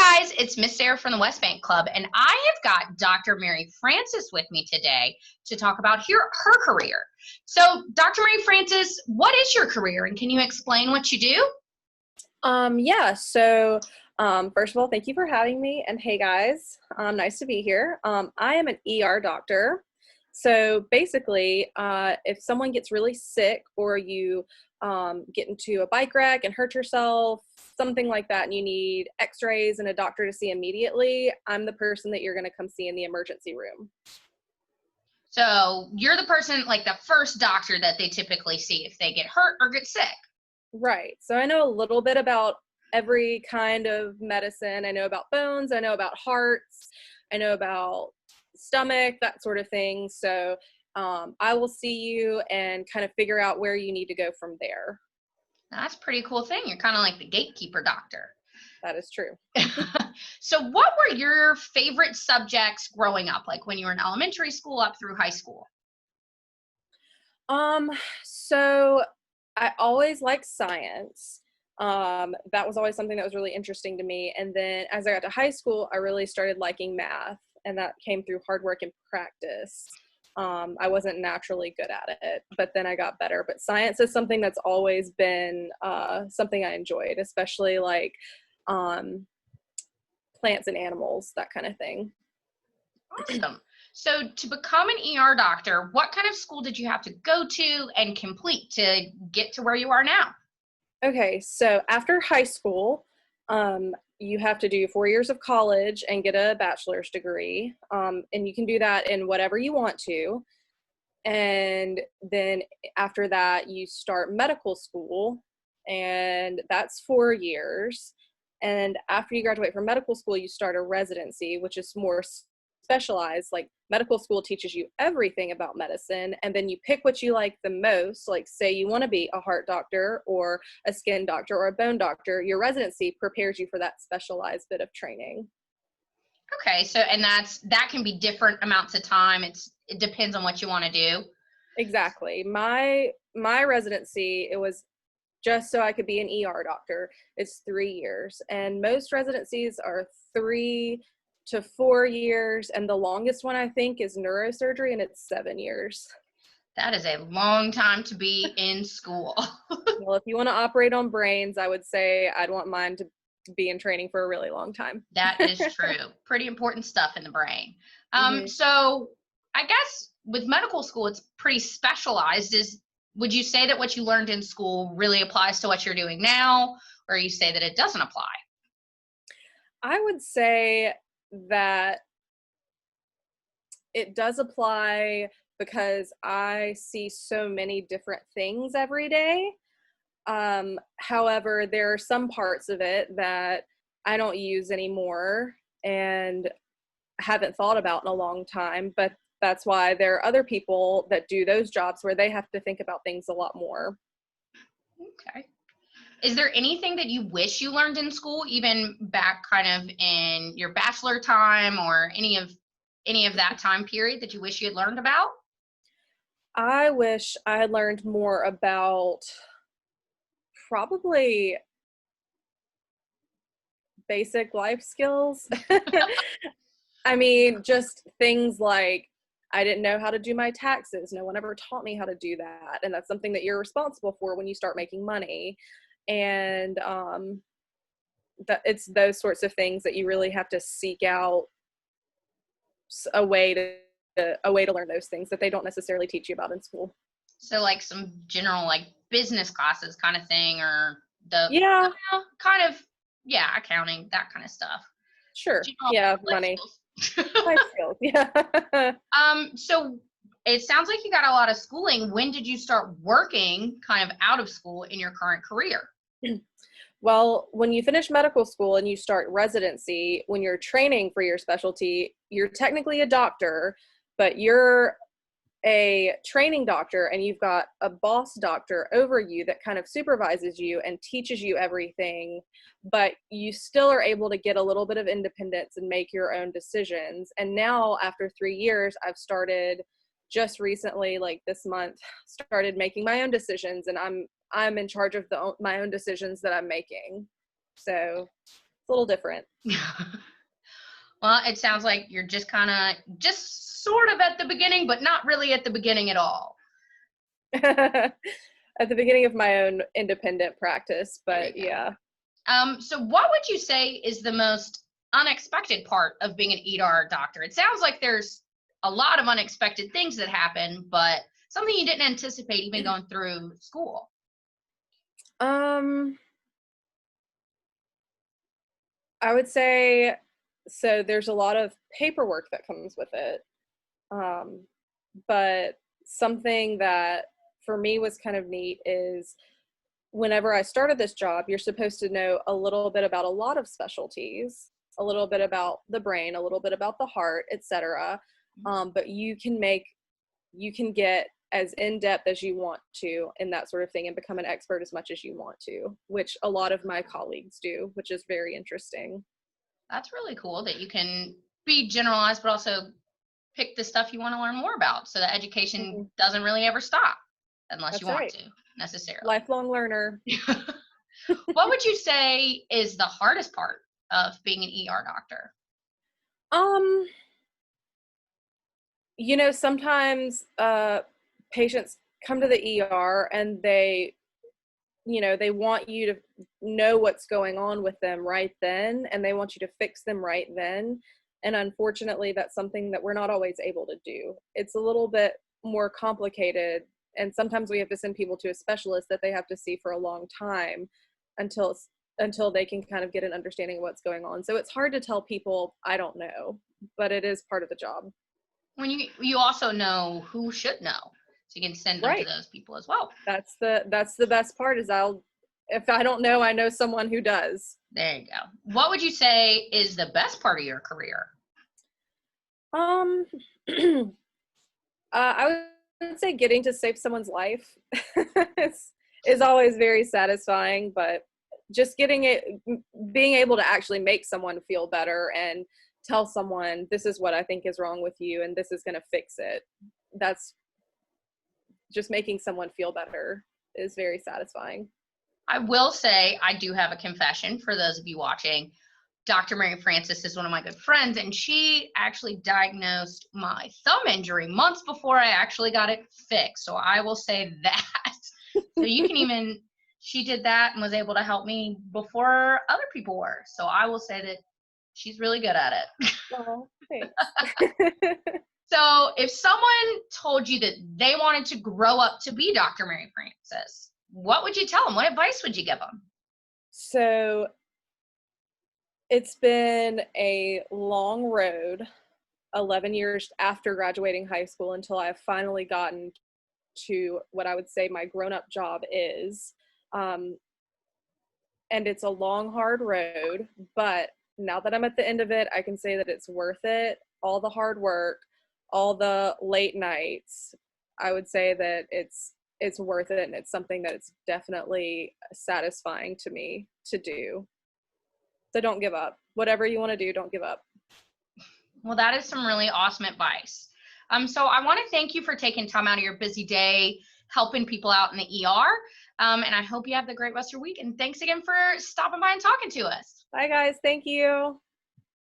Hi guys, it's Miss Sarah from the West Bank Club, and I have got Dr. Mary Francis with me today to talk about her career. So, Dr. Mary Francis, what is your career, and can you explain what you do? First of all, thank you for having me. And hey guys, nice to be here. I am an ER doctor. So basically, if someone gets really sick or you get into a bike wreck and hurt yourself, something like that, and you need x-rays and a doctor to see immediately, I'm the person that you're going to come see in the emergency room. So, you're the person, like the first doctor that they typically see if they get hurt or get sick. Right. So I know a little bit about every kind of medicine. I know about bones, I know about hearts, I know about stomach, that sort of thing. So I will see you and kind of figure out where you need to go from there. That's a pretty cool thing. You're kind of like the gatekeeper doctor. That is true. So, what were your favorite subjects growing up, like when you were in elementary school up through high school? So I always liked science. That was always something that was really interesting to me. And then as I got to high school, I really started liking math, and that came through hard work and practice. I wasn't naturally good at it, but then I got better. But science is something that's always been something I enjoyed, especially like um, plants and animals, that kind of thing. Awesome. So, to become an ER doctor, what kind of school did you have to go to and complete to get to where you are now? Okay, so after high school, you have to do 4 years of college and get a bachelor's degree. And you can do that in whatever you want to. And then after that, you start medical school, and that's 4 years. And after you graduate from medical school, you start a residency, which is more specialized. Like medical school teaches you everything about medicine, and then you pick what you like the most. Like, say you want to be a heart doctor or a skin doctor or a bone doctor, your residency prepares you for that specialized bit of training. Okay, so and that can be different amounts of time. It depends on what you want to do. Exactly. My residency, it was just so I could be an ER doctor. It's 3 years, and most residencies are 3 to 4 years, and the longest one I think is neurosurgery, and it's 7 years. That is a long time to be in school. Well, if you want to operate on brains, I would say I'd want mine to be in training for a really long time. That is true. Pretty important stuff in the brain. Hmm. So I guess with medical school, it's pretty specialized. Would you say that what you learned in school really applies to what you're doing now, or you say that it doesn't apply? I would say that it does apply because I see so many different things every day. However, there are some parts of it that I don't use anymore and haven't thought about in a long time, but that's why there are other people that do those jobs where they have to think about things a lot more. Okay. Is there anything that you wish you learned in school, even back kind of in your bachelor time or any of that time period that you wish you had learned about? I wish I had learned more about probably basic life skills. I mean, just things like I didn't know how to do my taxes. No one ever taught me how to do that. And that's something that you're responsible for when you start making money. And that it's those sorts of things that you really have to seek out a way to learn those things that they don't necessarily teach you about in school. So like some general like business classes kind of thing, or the Yeah, kind of, yeah, accounting, that kind of stuff. sure. General Yeah, life money. skills. Life skills. Yeah. So it sounds like you got a lot of schooling. When did you start working kind of out of school in your current career? Well, when you finish medical school and you start residency, when you're training for your specialty, you're technically a doctor, but you're a training doctor and you've got a boss doctor over you that kind of supervises you and teaches you everything, but you still are able to get a little bit of independence and make your own decisions. And now after 3 years, I've started just recently, like this month, started making my own decisions, and I'm in charge of my own decisions that I'm making. So a little different. Well, it sounds like you're just kind of just sort of at the beginning, but not really at the beginning at all. At the beginning of my own independent practice, There but you go. yeah. So what would you say is the most unexpected part of being an ER doctor? It sounds like there's a lot of unexpected things that happen, but something you didn't anticipate even going through school. Um, I would say, so there's a lot of paperwork that comes with it. Um, but something that for me was kind of neat is whenever I started this job, you're supposed to know a little bit about a lot of specialties, a little bit about the brain, a little bit about the heart, etc. But you can get as in depth as you want to in that sort of thing and become an expert as much as you want to, which a lot of my colleagues do, which is very interesting. That's really cool that you can be generalized, but also pick the stuff you want to learn more about so that education Mhm. doesn't really ever stop unless you That's want right. to necessarily. Lifelong learner. What would you say is the hardest part of being an ER doctor? Um, sometimes patients come to the ER and they want you to know what's going on with them right then, and they want you to fix them right then. And unfortunately, that's something that we're not always able to do. It's a little bit more complicated, and sometimes we have to send people to a specialist that they have to see for a long time until until they can kind of get an understanding of what's going on. So it's hard to tell people, I don't know, but it is part of the job. When you also know who should know, so you can send them to Right. those people as well. That's the best part is if I don't know, I know someone who does. There you go. What would you say is the best part of your career? Um, I would say getting to save someone's life is always very satisfying, but just being able to actually make someone feel better and tell someone this is what I think is wrong with you and this is going to fix it. That's just making someone feel better is very satisfying. I will say I do have a confession for those of you watching. Dr. Mary Frances is one of my good friends, and she actually diagnosed my thumb injury months before I actually got it fixed. So I will say that. So you can even, she did that and was able to help me before other people were. So I will say that she's really good at it. Oh, thanks. So if someone told you that they wanted to grow up to be Dr. Mary Frances, what would you tell them? What advice would you give them? So it's been a long road, 11 years after graduating high school until I've finally gotten to what I would say my grown-up job is. Um, and it's a long, hard road, but now that I'm at the end of it, I can say that it's worth it. All the hard work, all the late nights, I would say that it's worth it, and it's something that it's definitely satisfying to me to do. So don't give up. Whatever you want to do, don't give up. Well, that is some really awesome advice. So I want to thank you for taking time out of your busy day, helping people out in the ER. And I hope you have the great rest of your week. And thanks again for stopping by and talking to us. Bye, guys. Thank you.